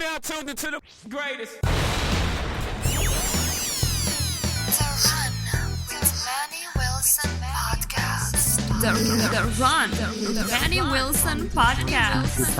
Now tuned into the greatest. The Run with Manny Wilson podcast. The Run with Manny Wilson podcast.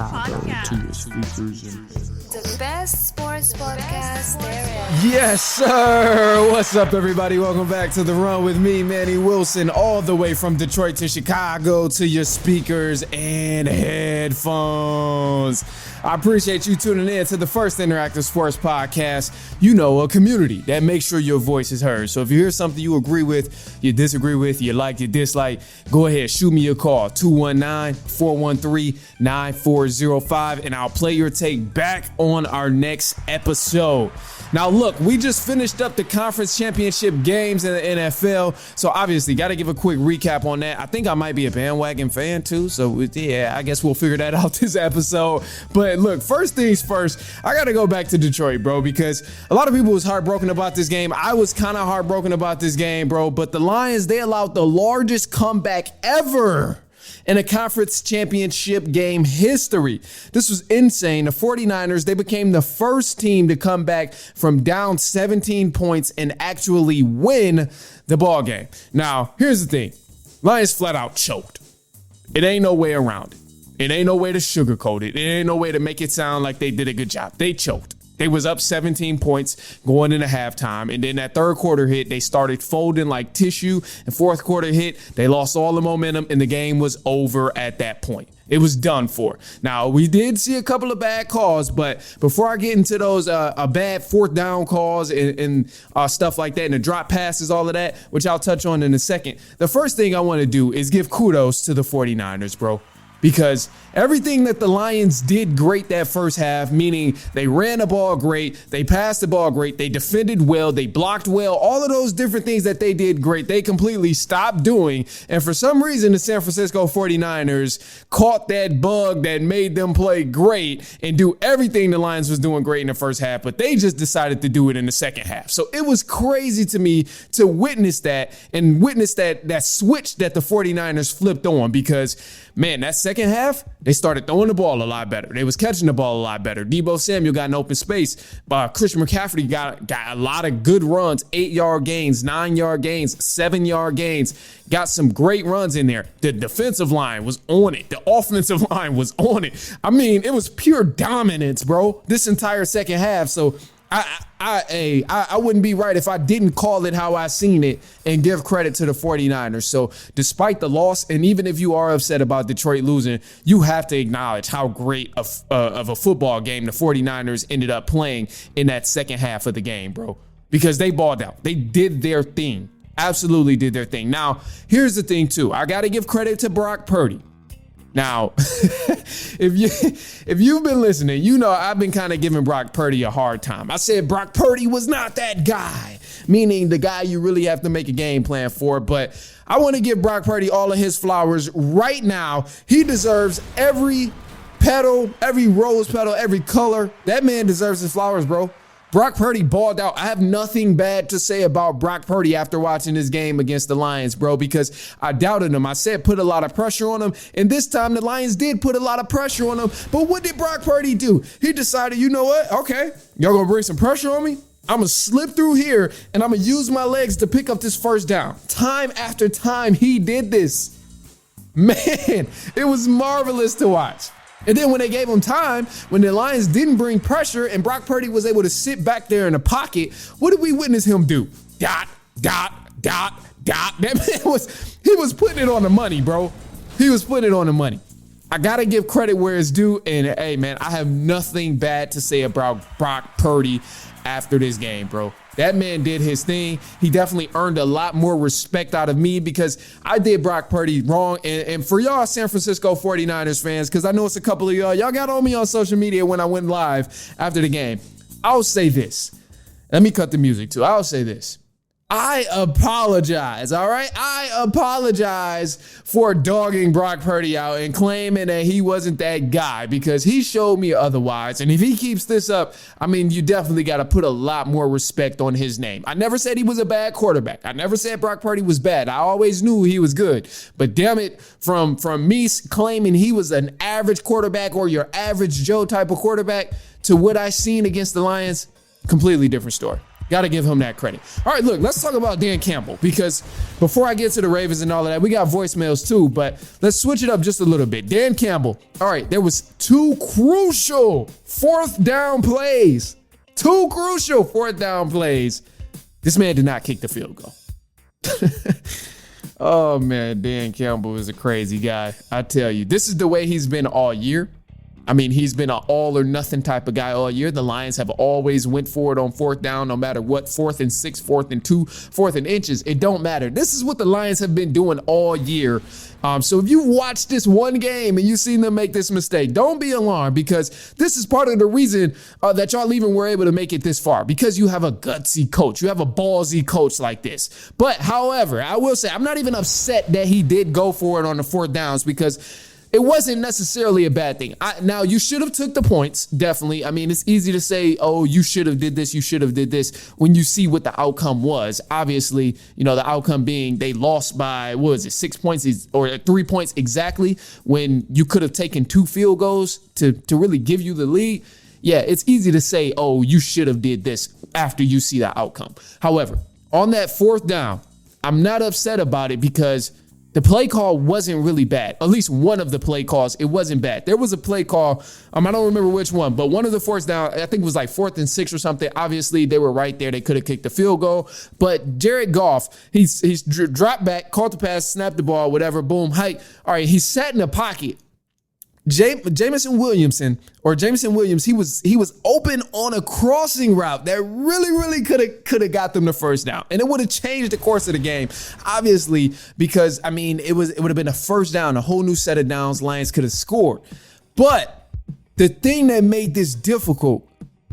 The best sports podcast there is. Yes, sir. What's up, everybody? Welcome back to The Run with me, Manny Wilson, all the way from Detroit to Chicago to your speakers and headphones. I appreciate you tuning in to the first interactive sports podcast. You know, a community that makes sure your voice is heard. So if you hear something you agree with, you disagree with, you like, you dislike, go ahead, shoot me a call, 219-413-9405, and I'll play your take back on our next episode. Now, look, we just finished up the conference championship games in the NFL, so obviously got to give a quick recap on that. I think I might be a Bandwagon fan too, so yeah, I guess we'll figure that out this episode. But look, first things first, I got to go back to Detroit, bro, because a lot of people was heartbroken about this game. I was kind of heartbroken about this game, bro, but the Lions, they allowed the largest comeback ever in a conference championship game history. This was insane. The 49ers, they became the first team to come back from down 17 points and actually win the ball game. Now, here's the thing. Lions flat out choked. It ain't no way around it. It ain't no way to sugarcoat it. It ain't no way to make it sound like they did a good job. They choked. They was up 17 points going into halftime. And then that third quarter hit, they started folding like tissue. And fourth quarter hit, they lost all the momentum and the game was over at that point. It was done for. Now, we did see a couple of bad calls, but before I get into those bad fourth down calls and stuff like that and the drop passes, all of that, which I'll touch on in a second, the first thing I want to do is give kudos to the 49ers, bro. Because everything that the Lions did great that first half, meaning they ran the ball great, they passed the ball great, they defended well, they blocked well, all of those different things that they did great, they completely stopped doing. And for some reason, the San Francisco 49ers caught that bug that made them play great and do everything the Lions was doing great in the first half, but they just decided to do it in the second half. So it was crazy to me to witness that and witness that switch that the 49ers flipped on because, man, that second half, they started throwing the ball a lot better. They was catching the ball a lot better. Deebo Samuel got an open space. Christian McCaffrey got a lot of good runs, 8-yard gains, 9-yard gains, 7-yard gains. Got some great runs in there. The defensive line was on it. The offensive line was on it. I mean, it was pure dominance, bro, this entire second half. So I wouldn't be right if I didn't call it how I seen it and give credit to the 49ers. So despite the loss, and even if you are upset about Detroit losing, you have to acknowledge how great of a football game the 49ers ended up playing in that second half of the game, bro, because they balled out. They did their thing. Absolutely did their thing. Now, here's the thing, too. I got to give credit to Brock Purdy. Now, if you've been listening, you know I've been kind of giving Brock Purdy a hard time. I said Brock Purdy was not that guy, meaning the guy you really have to make a game plan for. But I want to give Brock Purdy all of his flowers right now. He deserves every petal, every rose petal, every color. That man deserves his flowers, bro. Brock Purdy balled out. I have nothing bad to say about Brock Purdy after watching this game against the Lions, bro, because I doubted him. I said put a lot of pressure on him, and this time the Lions did put a lot of pressure on him. But what did Brock Purdy do? He decided, you know what? Okay, y'all gonna bring some pressure on me? I'm gonna slip through here, and I'm gonna use my legs to pick up this first down. Time after time, he did this. Man, it was marvelous to watch. And then when they gave him time, when the Lions didn't bring pressure and Brock Purdy was able to sit back there in the pocket, what did we witness him do? Dot, dot, dot, dot. That man he was putting it on the money, bro. He was putting it on the money. I got to give credit where it's due. And hey, man, I have nothing bad to say about Brock Purdy after this game, bro. That man did his thing. He definitely earned a lot more respect out of me because I did Brock Purdy wrong. And for y'all San Francisco 49ers fans, because I know it's a couple of y'all got on me on social media when I went live after the game. I'll say this. Let me cut the music too. I'll say this. I apologize, all right? I apologize for dogging Brock Purdy out and claiming that he wasn't that guy because he showed me otherwise. And if he keeps this up, I mean, you definitely got to put a lot more respect on his name. I never said he was a bad quarterback. I never said Brock Purdy was bad. I always knew he was good. But damn it, from me claiming he was an average quarterback or your average Joe type of quarterback to what I seen against the Lions, completely different story. Got to give him that credit. All right, look, let's talk about Dan Campbell because before I get to the Ravens and all of that, we got voicemails too, but let's switch it up just a little bit. Dan Campbell. All right, there was two crucial fourth down plays. This man did not kick the field goal. Oh, man, Dan Campbell is a crazy guy. I tell you, this is the way he's been all year. I mean, he's been an all or nothing type of guy all year. The Lions have always went for it on fourth down, no matter what, 4th and 6, 4th and 2, 4th and inches. It don't matter. This is what the Lions have been doing all year. So if you watch this one game and you've seen them make this mistake, don't be alarmed because this is part of the reason that y'all even were able to make it this far because you have a gutsy coach. You have a ballsy coach like this. But however, I will say I'm not even upset that he did go for it on the fourth downs because it wasn't necessarily a bad thing. Now, you should have took the points, definitely. I mean, it's easy to say, oh, you should have did this, you should have did this, when you see what the outcome was. Obviously, you know, the outcome being they lost by, 6 points or 3 points exactly when you could have taken 2 field goals to really give you the lead. Yeah, it's easy to say, oh, you should have did this after you see the outcome. However, on that fourth down, I'm not upset about it because the play call wasn't really bad. At least one of the play calls, it wasn't bad. There was a play call, I don't remember which one, but one of the fourth down, I think it was like 4th and 6 or something. Obviously, they were right there. They could have kicked the field goal. But Jared Goff, he's dropped back, caught the pass, snapped the ball, whatever, boom, hike. All right, he sat in the pocket. Jameson Williams, he was open on a crossing route that really could have got them the first down. And it would have changed the course of the game, obviously, because, I mean, it would have been a first down, a whole new set of downs. Lions could have scored. But the thing that made this difficult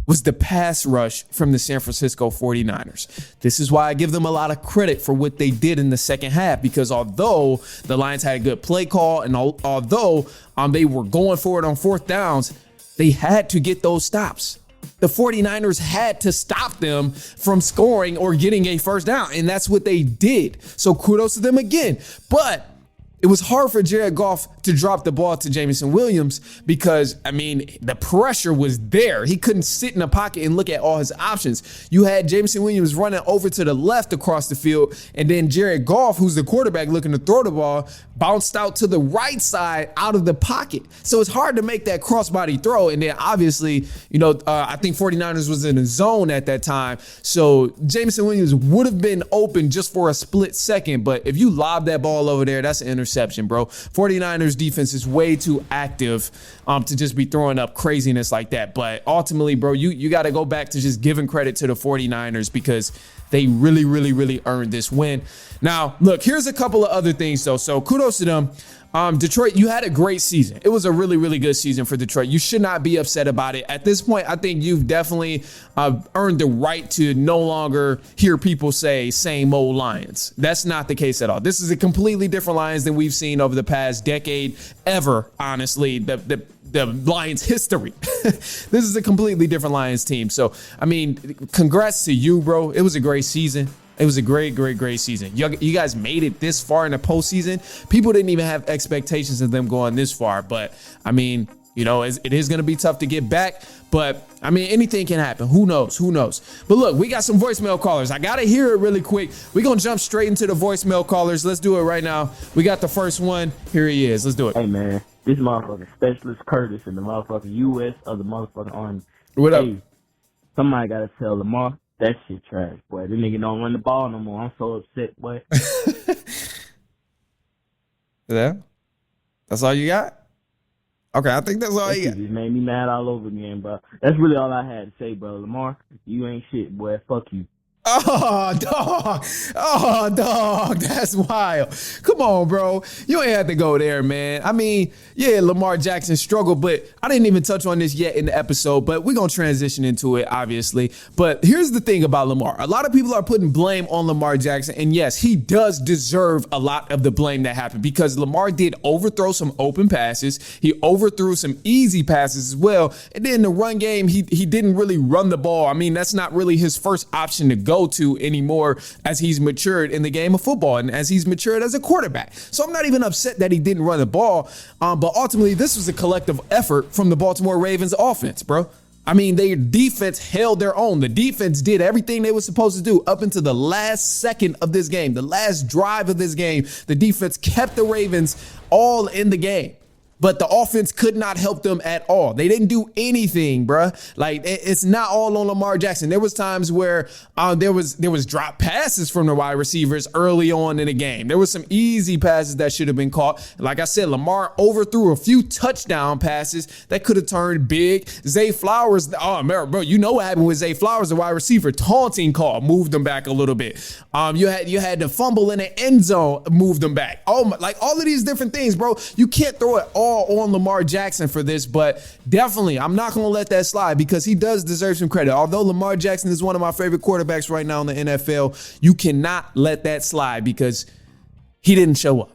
was the pass rush from the San Francisco 49ers. This is why I give them a lot of credit for what they did in the second half, because although the Lions had a good play call and although they were going for it on fourth downs, they had to get those stops. The 49ers had to stop them from scoring or getting a first down, and that's what they did. So kudos to them again. But it was hard for Jared Goff to drop the ball to Jameson Williams because, I mean, the pressure was there. He couldn't sit in the pocket and look at all his options. You had Jameson Williams running over to the left across the field, and then Jared Goff, who's the quarterback looking to throw the ball, bounced out to the right side out of the pocket. So it's hard to make that crossbody throw. And then obviously, I think 49ers was in a zone at that time. So Jameson Williams would have been open just for a split second. But if you lob that ball over there, that's an interception, bro. 49ers defense is way too active to just be throwing up craziness like that. But ultimately, bro, you got to go back to just giving credit to the 49ers because they really earned this win. Now, look, here's a couple of other things, though. So kudos to them. Detroit, you had a great season. It was a really good season for Detroit. You should not be upset about it. At this point, I think you've definitely earned the right to no longer hear people say same old Lions. That's not the case at all. This is a completely different Lions than we've seen over the past decade ever, honestly. The Lions history. This is a completely different Lions team. So, I mean, congrats to you, bro. It was a great season. It was a great season. You guys made it this far in the postseason. People didn't even have expectations of them going this far. But, I mean, it is going to be tough to get back. But, I mean, anything can happen. Who knows? But look, we got some voicemail callers. I got to hear it really quick. We're going to jump straight into the voicemail callers. Let's do it right now. We got the first one. Here he is. Let's do it. Hey, man. This motherfucking Specialist Curtis in the motherfucking U.S. of the motherfucking Army. What up? Hey, somebody got to tell Lamar that shit trash, boy. This nigga don't run the ball no more. I'm so upset, boy. Yeah? That's all you got? Okay, I think that's all you got. Just made me mad all over again, bro. That's really all I had to say, bro. Lamar, you ain't shit, boy. Fuck you. Oh, dog. Oh, dog. That's wild. Come on, bro. You ain't have to go there, man. I mean, yeah, Lamar Jackson struggled, but I didn't even touch on this yet in the episode, but we're going to transition into it, obviously. But here's the thing about Lamar. A lot of people are putting blame on Lamar Jackson, and yes, he does deserve a lot of the blame that happened because Lamar did overthrow some open passes. He overthrew some easy passes as well. And then the run game, he didn't really run the ball. I mean, that's not really his first option to go to anymore as he's matured in the game of football and as he's matured as a quarterback. So I'm not even upset that he didn't run the ball. But ultimately, this was a collective effort from the Baltimore Ravens offense, bro. I mean, their defense held their own. The defense did everything they were supposed to do up until the last second of this game, the last drive of this game. The defense kept the Ravens all in the game. But the offense could not help them at all. They didn't do anything, bruh. Like, it's not all on Lamar Jackson. There was times where there was drop passes from the wide receivers early on in the game. There was some easy passes that should have been caught. Like I said, Lamar overthrew a few touchdown passes that could have turned big. Zay Flowers, oh, man, bro, you know what happened with Zay Flowers, the wide receiver, taunting call, moved them back a little bit. You had the fumble in the end zone, moved them back. Oh, my, like all of these different things, bro. You can't throw it all on Lamar Jackson for this, but definitely I'm not going to let that slide because he does deserve some credit. Although Lamar Jackson is one of my favorite quarterbacks right now in the NFL, you cannot let that slide because he didn't show up.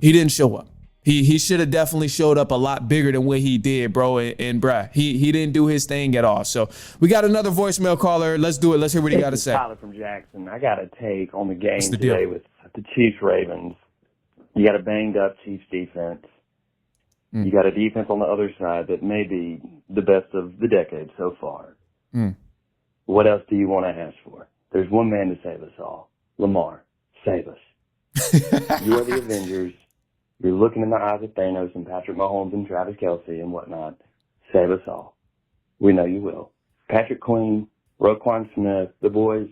He didn't show up. He should have definitely showed up a lot bigger than what he did, bro. And bruh, he didn't do his thing at all. So we got another voicemail caller. Let's do it. Let's hear what he got to say. Tyler from Jackson. I got a take on the game the today deal? with the Chiefs Ravens. You got a banged up Chiefs defense. You got a defense on the other side that may be the best of the decade so far. What else do you want to ask for? There's one man to save us all. Lamar, save us. You are the Avengers. You're looking in the eyes of Thanos and Patrick Mahomes and Travis Kelce and whatnot. Save us all. We know you will. Patrick Queen, Roquan Smith, the boys,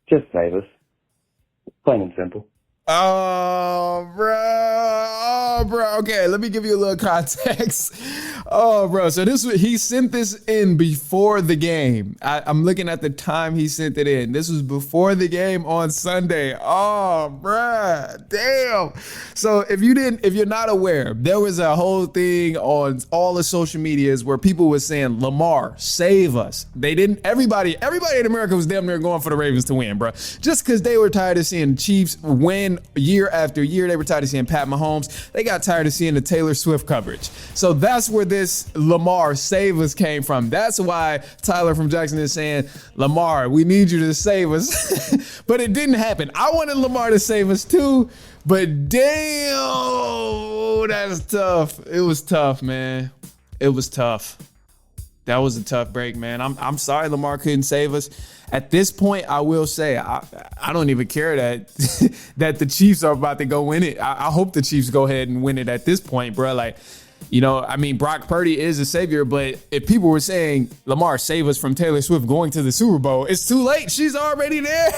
just save us. Plain and simple. Oh, bro. Okay, let me give you a little context. Oh, bro. So he sent this in before the game. I'm looking at the time he sent it in. This was before the game on Sunday. Oh, bruh. Damn. So if you're not aware, there was a whole thing on all the social medias where people were saying, Lamar, save us. They didn't. Everybody in America was damn near going for the Ravens to win, bro. Just because they were tired of seeing the Chiefs win year after year. They were tired of seeing Pat Mahomes. They got tired of seeing the Taylor Swift coverage. So that's where this Lamar save us came from. That's why Tyler from Jackson is saying, Lamar, we need you to save us. But it didn't happen. I wanted Lamar to save us too, but damn, that's tough. It was tough, man. It was tough. That was a tough break, man. I'm sorry Lamar couldn't save us. At this point, I will say I don't even care that that the Chiefs are about to go win it. I hope the Chiefs go ahead and win it at this point, bro. Like, you know, I mean, Brock Purdy is a savior, but if people were saying, Lamar, save us from Taylor Swift going to the Super Bowl, it's too late. She's already there.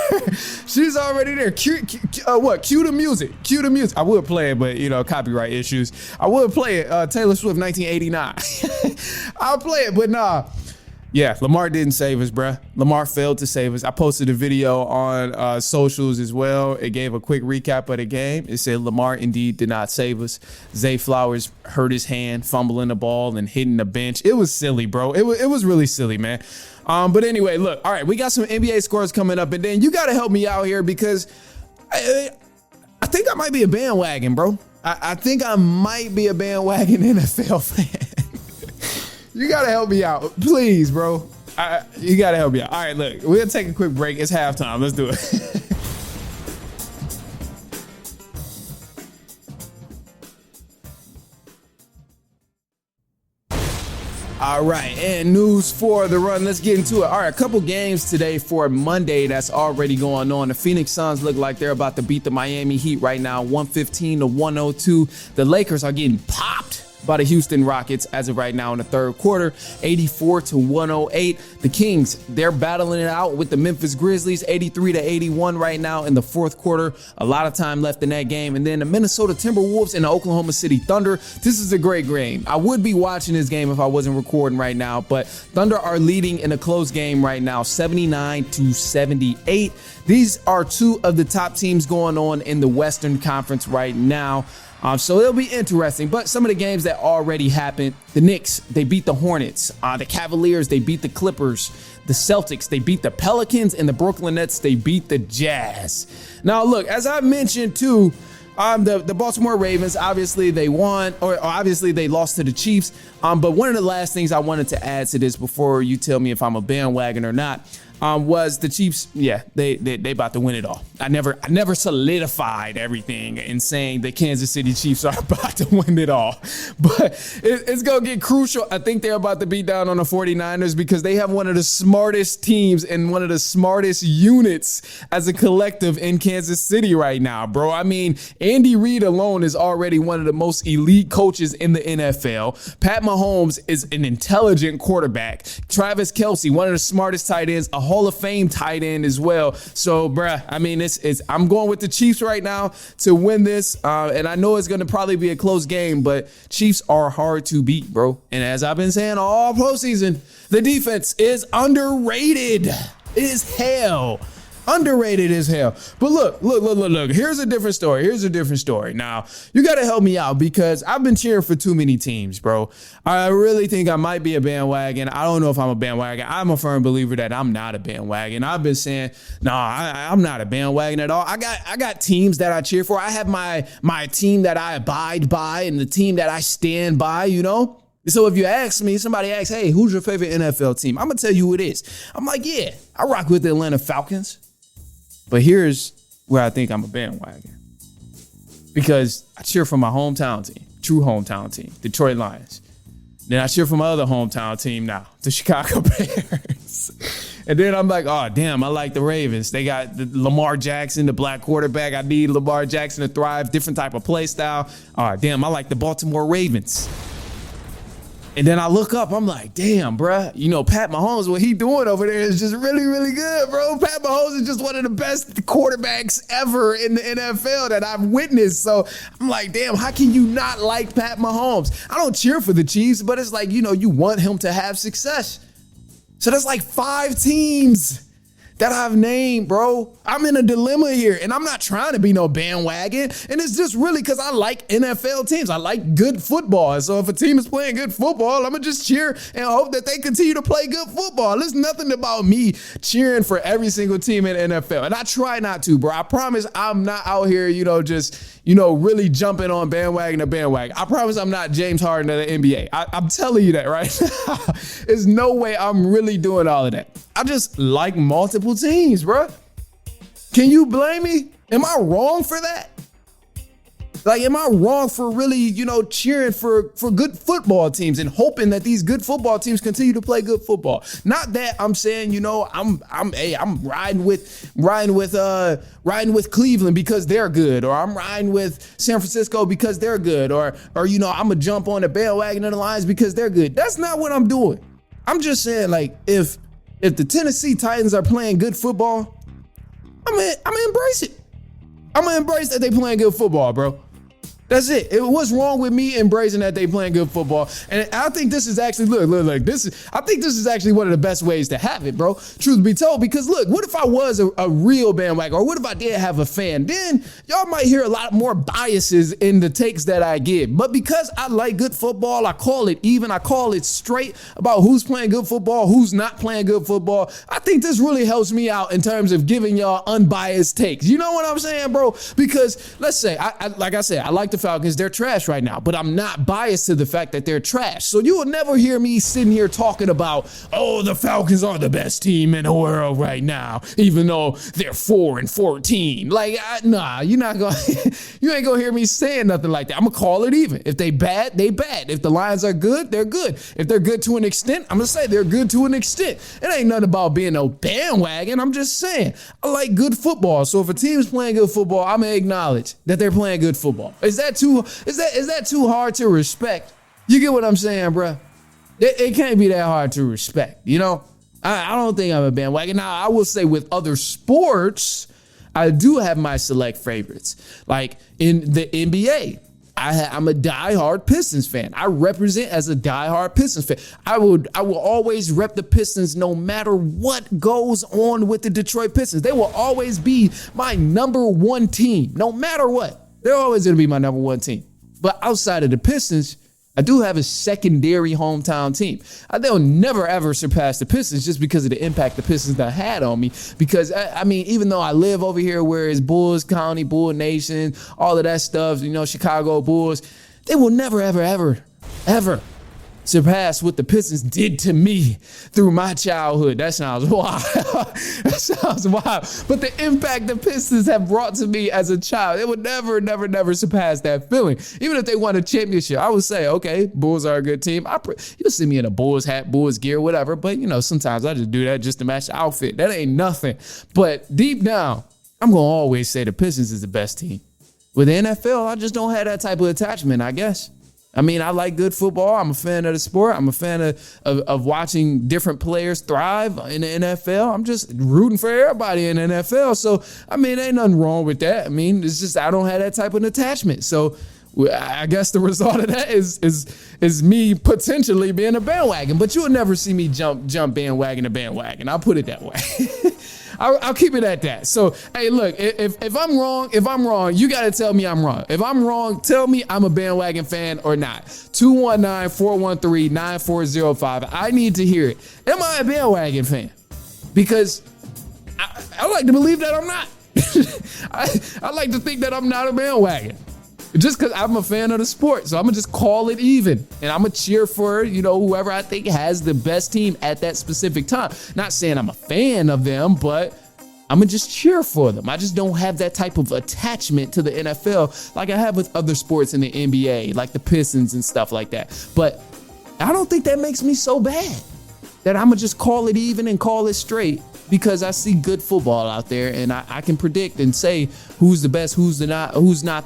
She's already there. Cue the music. Cue the music. I would play it, but, you know, copyright issues. I would play it. Taylor Swift, 1989. I'll play it, but nah. Yeah, Lamar didn't save us, bruh. Lamar failed to save us. I posted a video on socials as well. It gave a quick recap of the game. It said Lamar indeed did not save us. Zay Flowers hurt his hand, fumbling the ball and hitting the bench. It was silly, bro. It was really silly, man. But anyway, look, all right, we got some NBA scores coming up, and then you got to help me out here because I think I might be a bandwagon, bro. I think I might be a bandwagon NFL fan. You got to help me out. Please, bro. You got to help me out. All right, look, we'll take a quick break. It's halftime. Let's do it. All right, and news for the run. Let's get into it. All right, a couple games today for Monday that's already going on. The Phoenix Suns look like they're about to beat the Miami Heat right now, 115-102. The Lakers are getting popped by the Houston Rockets as of right now in the third quarter, 84-108. The Kings, they're battling it out with the Memphis Grizzlies, 83-81 right now in the fourth quarter. A lot of time left in that game. And then the Minnesota Timberwolves and the Oklahoma City Thunder. This is a great game. I would be watching this game if I wasn't recording right now, but Thunder are leading in a close game right now, 79-78. These are two of the top teams going on in the Western Conference right now. So it'll be interesting. But some of the games that already happened, the Knicks, they beat the Hornets. The Cavaliers, they beat the Clippers. The Celtics, they beat the Pelicans. And the Brooklyn Nets, they beat the Jazz. Now, look, as I mentioned, too, the Baltimore Ravens, obviously they won, or obviously they lost to the Chiefs. But one of the last things I wanted to add to this before you tell me if I'm a bandwagon or not, was the Chiefs. Yeah, they about to win it all. I never solidified everything in saying the Kansas City Chiefs are about to win it all, but it's gonna get crucial. I think they're about to beat down on the 49ers because they have one of the smartest teams and one of the smartest units as a collective in Kansas City right now, bro. I mean, Andy Reid alone is already one of the most elite coaches in the NFL. Pat Mahomes is an intelligent quarterback. Travis Kelce, one of the smartest tight ends, a Hall of Fame tight end as well. So, bruh, I mean, I'm going with the Chiefs right now to win this. And I know it's going to probably be a close game, but Chiefs are hard to beat, bro. And as I've been saying all postseason, the defense is underrated. It is hell. Underrated as hell. But look. Here's a different story. Now, you got to help me out because I've been cheering for too many teams, bro. I really think I might be a bandwagon. I don't know if I'm a bandwagon. I'm a firm believer that I'm not a bandwagon. I've been saying, I'm not a bandwagon at all. I got teams that I cheer for. I have my team that I abide by and the team that I stand by, you know? So if you ask me, somebody asks, hey, who's your favorite NFL team? I'm going to tell you who it is. I'm like, yeah, I rock with the Atlanta Falcons. But here's where I think I'm a bandwagon. Because I cheer for my hometown team, true hometown team, Detroit Lions. Then I cheer for my other hometown team now, the Chicago Bears. And then I'm like, oh, damn, I like the Ravens. They got the Lamar Jackson, the black quarterback. I need Lamar Jackson to thrive, different type of play style. Oh, damn, I like the Baltimore Ravens. And then I look up, I'm like, damn, bruh, you know, Pat Mahomes, what he doing over there is just really, really good, bro. Pat Mahomes is just one of the best quarterbacks ever in the NFL that I've witnessed. So I'm like, damn, how can you not like Pat Mahomes? I don't cheer for the Chiefs, but it's like, you know, you want him to have success. So that's like 5 teams that I've named, bro. I'm in a dilemma here, and I'm not trying to be no bandwagon. And it's just really because I like NFL teams. I like good football. And so if a team is playing good football, I'm going to just cheer and hope that they continue to play good football. There's nothing about me cheering for every single team in the NFL. And I try not to, bro. I promise I'm not out here, you know, just, you know, really jumping on bandwagon to bandwagon. I promise I'm not James Harden of the NBA. I'm telling you that right now. There's no way I'm really doing all of that. I just like multiple teams, bro. Can you blame me? Am I wrong for that? Like, am I wrong for really, you know, cheering for good football teams and hoping that these good football teams continue to play good football? Not that I'm saying, you know, I'm riding with Cleveland because they're good, or I'm riding with San Francisco because they're good, or you know, I'm gonna jump on the bandwagon of the Lions because they're good. That's not what I'm doing. I'm just saying, like, if the Tennessee Titans are playing good football, I'm gonna embrace it. I'm gonna embrace that they playing good football, bro. That's it. What's wrong with me embracing that they playing good football? And I think this is actually, look, I think this is actually one of the best ways to have it, bro. Truth be told, because look, what if I was a real bandwagon, or what if I did have a fan? Then y'all might hear a lot more biases in the takes that I give. But because I like good football, I call it even. I call it straight about who's playing good football, who's not playing good football. I think this really helps me out in terms of giving y'all unbiased takes. You know what I'm saying, bro? Because let's say, like I said, I like the Falcons. They're trash right now, but I'm not biased to the fact that they're trash. So you will never hear me sitting here talking about, oh, the Falcons are the best team in the world right now, even though they're 4-14. Like, nah, you ain't gonna hear me saying nothing like that. I'm gonna call it even. If they bad, they bad. If the Lions are good, they're good. If they're good to an extent, I'm gonna say they're good to an extent. It ain't nothing about being no bandwagon. I'm just saying I like good football. So if a team is playing good football, I'm gonna acknowledge that they're playing good football. Is that too hard to respect? You get what I'm saying, bro? It can't be that hard to respect, you know? I don't think I'm a bandwagon. Now, I will say with other sports, I do have my select favorites. Like in the NBA, I'm a diehard Pistons fan. I represent as a diehard Pistons fan. I will always rep the Pistons no matter what goes on with the Detroit Pistons. They will always be my number one team, no matter what. They're always going to be my number one team. But outside of the Pistons, I do have a secondary hometown team. They'll never, ever surpass the Pistons just because of the impact the Pistons done had on me. Because, I mean, even though I live over here where it's Bulls County, Bull Nation, all of that stuff, you know, Chicago Bulls, they will never, ever, ever, ever surpass what the Pistons did to me through my childhood. That sounds wild. That sounds wild. But the impact the Pistons have brought to me as a child, it would never, never, never surpass that feeling. Even if they won a championship, I would say, okay, Bulls are a good team. You'll see me in a Bulls hat, Bulls gear, whatever. But, you know, sometimes I just do that just to match the outfit. That ain't nothing. But deep down, I'm going to always say the Pistons is the best team. With the NFL, I just don't have that type of attachment, I guess. I mean, I like good football. I'm a fan of the sport. I'm a fan of watching different players thrive in the NFL. I'm just rooting for everybody in the NFL. So, I mean, ain't nothing wrong with that. I mean, it's just I don't have that type of attachment. So, I guess the result of that is me potentially being a bandwagon. But you'll never see me jump bandwagon to bandwagon. I'll put it that way. I'll keep it at that. So, hey, look, if I'm wrong, you got to tell me I'm wrong. If I'm wrong, tell me I'm a bandwagon fan or not. 219-413-9405. I need to hear it. Am I a bandwagon fan? Because I like to believe that I'm not. I like to think that I'm not a bandwagon. Just because I'm a fan of the sport. So I'm going to just call it even. And I'm going to cheer for, you know, whoever I think has the best team at that specific time. Not saying I'm a fan of them, but I'm going to just cheer for them. I just don't have that type of attachment to the NFL like I have with other sports in the NBA, like the Pistons and stuff like that. But I don't think that makes me so bad that I'm going to just call it even and call it straight. Because I see good football out there and I can predict and say who's the best, who's not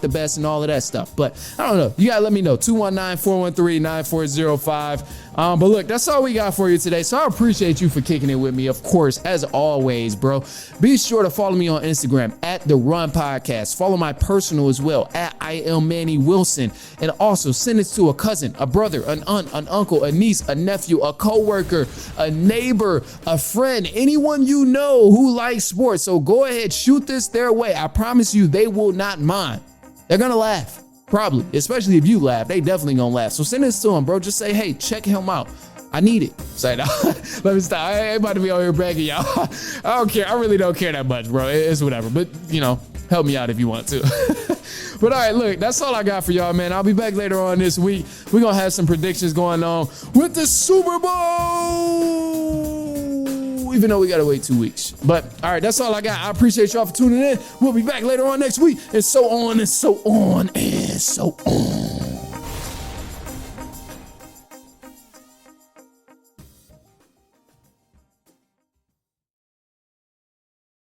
the best and all of that stuff. But I don't know. You got to let me know. 219-413-9405. But look, that's all we got for you today. So I appreciate you for kicking it with me, of course, as always, bro. Be sure to follow me on Instagram at The Run Podcast. Follow my personal as well at I am Manny Wilson. And also send this to a cousin, a brother, an aunt, an uncle, a niece, a nephew, a coworker, a neighbor, a friend, anyone you know who likes sports. So go ahead, shoot this their way. I promise you they will not mind. They're going to laugh. Probably, especially if you laugh, they definitely gonna laugh. So send this to him, bro. Just say, hey, check him out. I need it. Say, no, let me stop. I ain't about to be out here bragging, y'all. I don't care. I really don't care that much, bro. It's whatever. But, you know, help me out if you want to. But all right, look, that's all I got for y'all, man. I'll be back later on this week. We're gonna have some predictions going on with the Super Bowl. Even though we gotta wait 2 weeks. But all right, that's all I got. I appreciate y'all for tuning in. We'll be back later on next week, and so on and so on and so on.